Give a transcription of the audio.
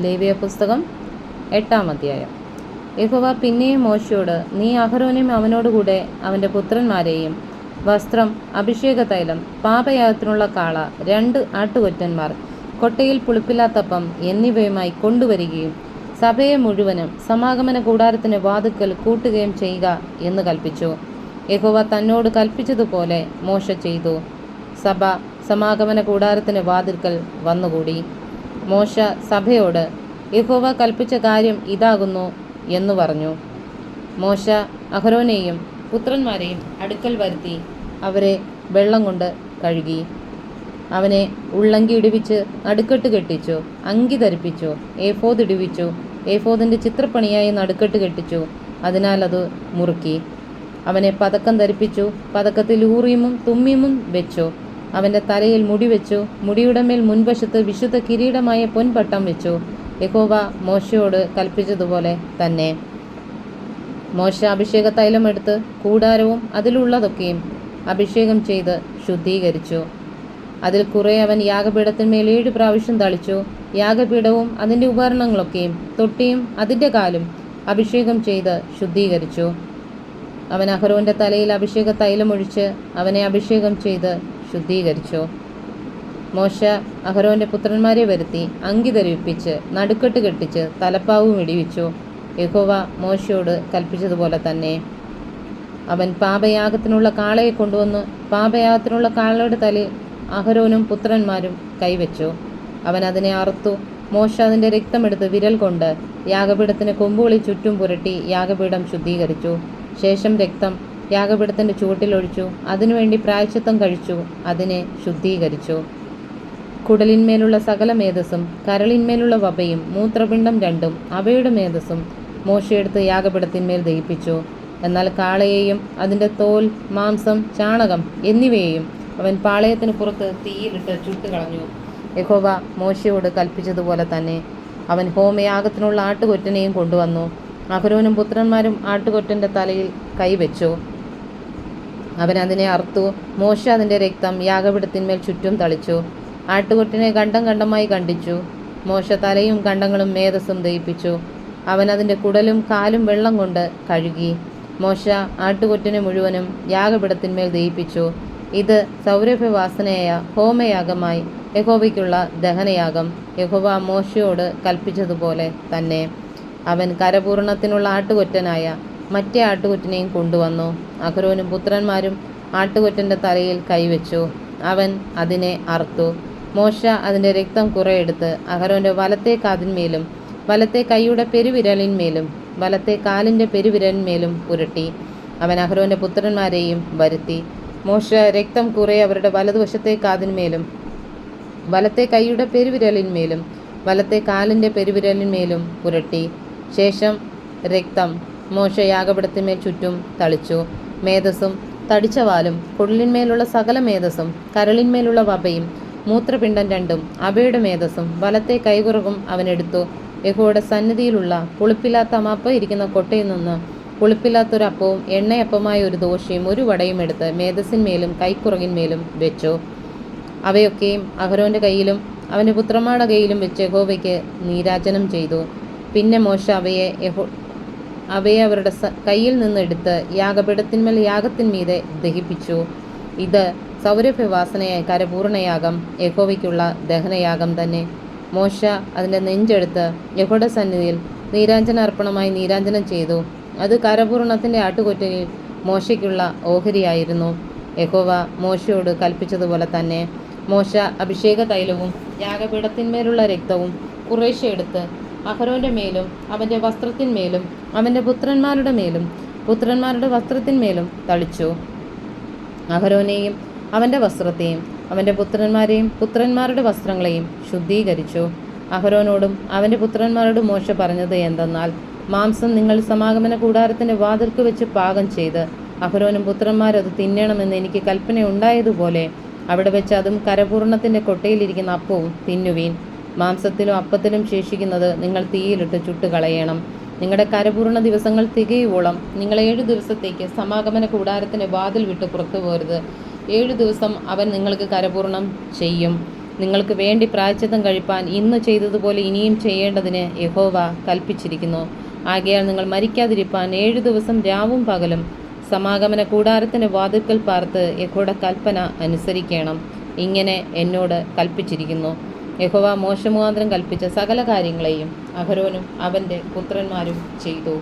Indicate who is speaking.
Speaker 1: ലേവ്യ പുസ്തകം 8-ാം അധ്യായം. യഹോവ പിന്നെയും മോശയോട്, നീ അഹരോനെയും അവനോടുകൂടെ അവൻ്റെ പുത്രന്മാരെയും വസ്ത്രം, അഭിഷേകതൈലം, പാപയാഗത്തിനുള്ള കാള, 2 ആട്ടുകൊറ്റന്മാർ, കൊട്ടയിൽ പുളിപ്പില്ലാത്തപ്പം എന്നിവയുമായി കൊണ്ടുവരികയും സഭയെ മുഴുവനും സമാഗമന കൂടാരത്തിന് വാതിൽക്കൽ കൂട്ടുകയും ചെയ്യുക എന്ന് കൽപ്പിച്ചു. യഹോവ തന്നോട് കൽപ്പിച്ചതുപോലെ മോശ ചെയ്തു. സഭ സമാഗമന കൂടാരത്തിന് വാതിൽക്കൽ വന്നുകൂടി. മോശ സഭയോട്, യഹോവ കൽപ്പിച്ച കാര്യം ഇതാകുന്നു എന്നു പറഞ്ഞു. മോശ അഹരോനെയും പുത്രന്മാരെയും അടുക്കൽ വരുത്തി അവരെ വെള്ളം കൊണ്ട് കഴുകി. അവനെ ഉള്ളങ്കി ഇടിവിച്ച് നടുക്കെട്ട് കെട്ടിച്ചു, അങ്കി ധരിപ്പിച്ചു, ഏഫോദ് ഇടിവിച്ചു, ഏഫോദിൻ്റെ ചിത്രപ്പണിയായി നടുക്കെട്ട് കെട്ടിച്ചു, അതിനാൽ അത് മുറുക്കി. അവനെ പതക്കം ധരിപ്പിച്ചു, പതക്കത്തിൽ ഊറീമും തുമ്മീമും വെച്ചു. അവൻ്റെ തലയിൽ മുടി വെച്ചു, മുടിയുടെ മേൽ മുൻവശത്ത് വിശുദ്ധ കിരീടമായ പൊൻപട്ടം വെച്ചു. യഹോവ മോശയോട് കൽപ്പിച്ചതുപോലെ തന്നെ. മോശ അഭിഷേക തൈലം എടുത്ത് കൂടാരവും അതിലുള്ളതൊക്കെയും അഭിഷേകം ചെയ്ത് ശുദ്ധീകരിച്ചു. അതിൽ കുറെ അവൻ യാഗപീഠത്തിന്മേൽ 7 പ്രാവശ്യം തളിച്ചു. യാഗപീഠവും അതിൻ്റെ ഉപകരണങ്ങളൊക്കെയും തൊട്ടിയും അതിൻ്റെ കാലും അഭിഷേകം ചെയ്ത് ശുദ്ധീകരിച്ചു. അവൻ അഹരോൻ്റെ തലയിൽ അഭിഷേക തൈലമൊഴിച്ച് അവനെ അഭിഷേകം ചെയ്ത് ശുദ്ധീകരിച്ചു. മോശ അഹരോൻ്റെ പുത്രന്മാരെ വരുത്തി അങ്കി ധരിപ്പിച്ച് നടുക്കെട്ട് കെട്ടിച്ച് തലപ്പാവും ഇടിവിച്ചു. യഹോവ മോശയോട് കൽപ്പിച്ചതുപോലെ തന്നെ. അവൻ പാപയാഗത്തിനുള്ള കാളയെ കൊണ്ടുവന്ന് പാപയാഗത്തിനുള്ള കാളയുടെ തലയിൽ അഹരോനും പുത്രന്മാരും കൈവച്ചു. അവൻ അതിനെ അറുത്തു. മോശ അതിൻ്റെ രക്തമെടുത്ത് വിരൽ കൊണ്ട് യാഗപീഠത്തിന് കൊമ്പുകളിൽ ചുറ്റും പുരട്ടി യാഗപീഠം ശുദ്ധീകരിച്ചു. ശേഷം രക്തം യാഗപീഠത്തിൻ്റെ ചുവട്ടിലൊഴിച്ചു. അതിനുവേണ്ടി പ്രായശ്ചിത്തം കഴിച്ചു. അതിനെ ശുദ്ധീകരിച്ചു. കുടലിന്മേലുള്ള സകല മേധസ്സും കരളിന്മേലുള്ള വപയും മൂത്രപിണ്ഡം 2 അവയുടെ മേധസ്സും മോശയെടുത്ത് യാഗപീഠത്തിന്മേൽ ദഹിപ്പിച്ചു. എന്നാൽ കാളയെയും അതിൻ്റെ തോൽ, മാംസം, ചാണകം എന്നിവയെയും അവൻ പാളയത്തിന് പുറത്ത് തീയിലിട്ട് ചുട്ടുകളഞ്ഞു. യഹോവ മോശയോട് കൽപ്പിച്ചതുപോലെ തന്നെ. അവൻ ഹോമയാഗത്തിനുള്ള ആട്ടുകൊറ്റനെയും കൊണ്ടുവന്നു. അഹരോനും പുത്രന്മാരും ആട്ടുകൊറ്റൻ്റെ തലയിൽ കൈവച്ചു. അവൻ അതിനെ അറുത്തു. മോശ അതിൻ്റെ രക്തം യാഗപീഠത്തിന്മേൽ ചുറ്റും തളിച്ചു. ആട്ടുകൊറ്റനെ ഖണ്ഡം ഖണ്ഡമായി ഖണ്ഡിച്ചു. മോശ തലയും ഖണ്ഡങ്ങളും മേധസ്സും ദഹിപ്പിച്ചു. അവൻ അതിൻ്റെ കുടലും കാലും വെള്ളം കൊണ്ട് കഴുകി. മോശ ആട്ടുകൊറ്റനെ മുഴുവനും യാഗപീഠത്തിന്മേൽ ദഹിപ്പിച്ചു. ഇത് സൗരഭ്യവാസനയായ ഹോമയാഗമായി യഹോവയ്ക്കുള്ള ദഹനയാഗം. യഹോവ മോശയോട് കൽപ്പിച്ചതുപോലെ തന്നെ. അവൻ കരപൂരണത്തിനുള്ള ആട്ടുകൊറ്റനായ മറ്റേ ആട്ടുകൊറ്റനെയും കൊണ്ടുവന്നു. അഹരോനും പുത്രന്മാരും ആട്ടുകൊറ്റൻ്റെ തലയിൽ കൈവച്ചു. അവൻ അതിനെ അറുത്തു. മോശ അതിൻ്റെ രക്തം കുറെ എടുത്ത് അഹരോൻ്റെ വലത്തെ കാതിന്മേലും വലത്തെ കൈയുടെ പെരുവിരലിന്മേലും വലത്തെ കാലിൻ്റെ പെരുവിരലിന്മേലും പുരട്ടി. അവൻ അഹരോൻ്റെ പുത്രന്മാരെയും വരുത്തി. മോശ രക്തം കുറെ അവരുടെ വലതുവശത്തെ കാതിന്മേലും വലത്തെ കൈയുടെ പെരുവിരലിന്മേലും വലത്തെ കാലിൻ്റെ പെരുവിരലിന്മേലും പുരട്ടി. ശേഷം രക്തം മോശ യാഗപീഠത്തിന്മേൽ ചുറ്റും തളിച്ചു. മേധസ്സും തടിച്ചവാലും കുടലിന്മേലുള്ള സകല മേധസ്സും കരളിന്മേലുള്ള വപയും മൂത്രപിണ്ഡം 2 അവയുടെ മേധസ്സും വലത്തെ കൈകുറകും അവനെടുത്തു. യഹോവയുടെ സന്നിധിയിലുള്ള പുളിപ്പില്ലാത്ത അപ്പം ഇരിക്കുന്ന കൊട്ടയിൽ നിന്ന് പുളിപ്പില്ലാത്തൊരപ്പവും എണ്ണയപ്പമായ ഒരു ദോശയും 1 വടയും എടുത്ത് മേധസ്സിന്മേലും കൈക്കുറകിന്മേലും വെച്ചു. അവയൊക്കെയും അഹരോൻ്റെ കയ്യിലും അവൻ്റെ പുത്രന്മാരുടെ കയ്യിലും വെച്ച് യഹോവയ്ക്ക് നീരാജനം ചെയ്തു. പിന്നെ മോശ അവയെ അവരുടെ കയ്യിൽ നിന്ന് എടുത്ത് യാഗപീഠത്തിന്മേൽ യാഗത്തിന്മീതെ ദഹിപ്പിച്ചു. ഇത് സൗരഭ്യവാസനയായ കരപൂർണയാഗം, യഹോവയ്ക്കുള്ള ദഹനയാഗം തന്നെ. മോശ അതിൻ്റെ നെഞ്ചെടുത്ത് യഹോവയുടെ സന്നിധിയിൽ നീരാഞ്ജനാർപ്പണമായി നീരാഞ്ജനം ചെയ്തു. അത് കരപൂർണത്തിൻ്റെ ആട്ടുകൊറ്റനിൽ മോശയ്ക്കുള്ള ഓഹരിയായിരുന്നു. യഹോവ മോശയോട് കൽപ്പിച്ചതുപോലെ തന്നെ. മോശ അഭിഷേക തൈലവും യാഗപീഠത്തിന്മേലുള്ള രക്തവും കുറേശ്ശെ എടുത്ത് അഹരോൻ്റെ മേലും അവൻ്റെ വസ്ത്രത്തിന്മേലും അവൻ്റെ പുത്രന്മാരുടെ മേലും പുത്രന്മാരുടെ വസ്ത്രത്തിന്മേലും തളിച്ചു. അഹരോനെയും അവൻ്റെ വസ്ത്രത്തെയും അവൻ്റെ പുത്രന്മാരെയും പുത്രന്മാരുടെ വസ്ത്രങ്ങളെയും ശുദ്ധീകരിച്ചു. അഹരോനോടും അവൻ്റെ പുത്രന്മാരോടും മോശ പറഞ്ഞത് എന്തെന്നാൽ, മാംസം നിങ്ങൾ സമാഗമന കൂടാരത്തിൻ്റെ വാതിൽക്ക് വെച്ച് പാകം ചെയ്ത് അഹരോനും പുത്രന്മാരത് തിന്നണമെന്ന് എനിക്ക് കൽപ്പന ഉണ്ടായതുപോലെ അവിടെ വെച്ച് അതും കരപൂർണത്തിൻ്റെ കൊട്ടയിലിരിക്കുന്ന അപ്പവും തിന്നുവീൻ. മാംസത്തിലും അപ്പത്തിലും ശേഷിക്കുന്നത് നിങ്ങൾ തീയിലിട്ട് ചുട്ടുകളയണം. നിങ്ങളുടെ കരപൂർണ ദിവസങ്ങൾ തികയുവോളം നിങ്ങൾ 7 ദിവസത്തേക്ക് സമാഗമന കൂടാരത്തിൻ്റെ വാതിൽ വിട്ട് പുറത്തു പോരുത്. 7 ദിവസം അവൻ നിങ്ങൾക്ക് കരപൂർണം ചെയ്യും. നിങ്ങൾക്ക് വേണ്ടി പ്രായശ്ചിത്തം കഴിപ്പാൻ ഇന്ന് ചെയ്തതുപോലെ ഇനിയും ചെയ്യേണ്ടതിന് യഹോവ കൽപ്പിച്ചിരിക്കുന്നു. ആകയാൽ നിങ്ങൾ മരിക്കാതിരിപ്പാൻ 7 ദിവസം രാവും പകലും സമാഗമന കൂടാരത്തിൻ്റെ വാതിൽക്കൽ പാർത്ത് യഹോവയുടെ കൽപ്പന അനുസരിക്കണം. ഇങ്ങനെ എന്നോട് കൽപ്പിച്ചിരിക്കുന്നു. യഹോവ മോശെ മുഖാന്തരം കൽപ്പിച്ച സകല കാര്യങ്ങളെയും അഹരോനും അവൻ്റെ പുത്രന്മാരും ചെയ്തു.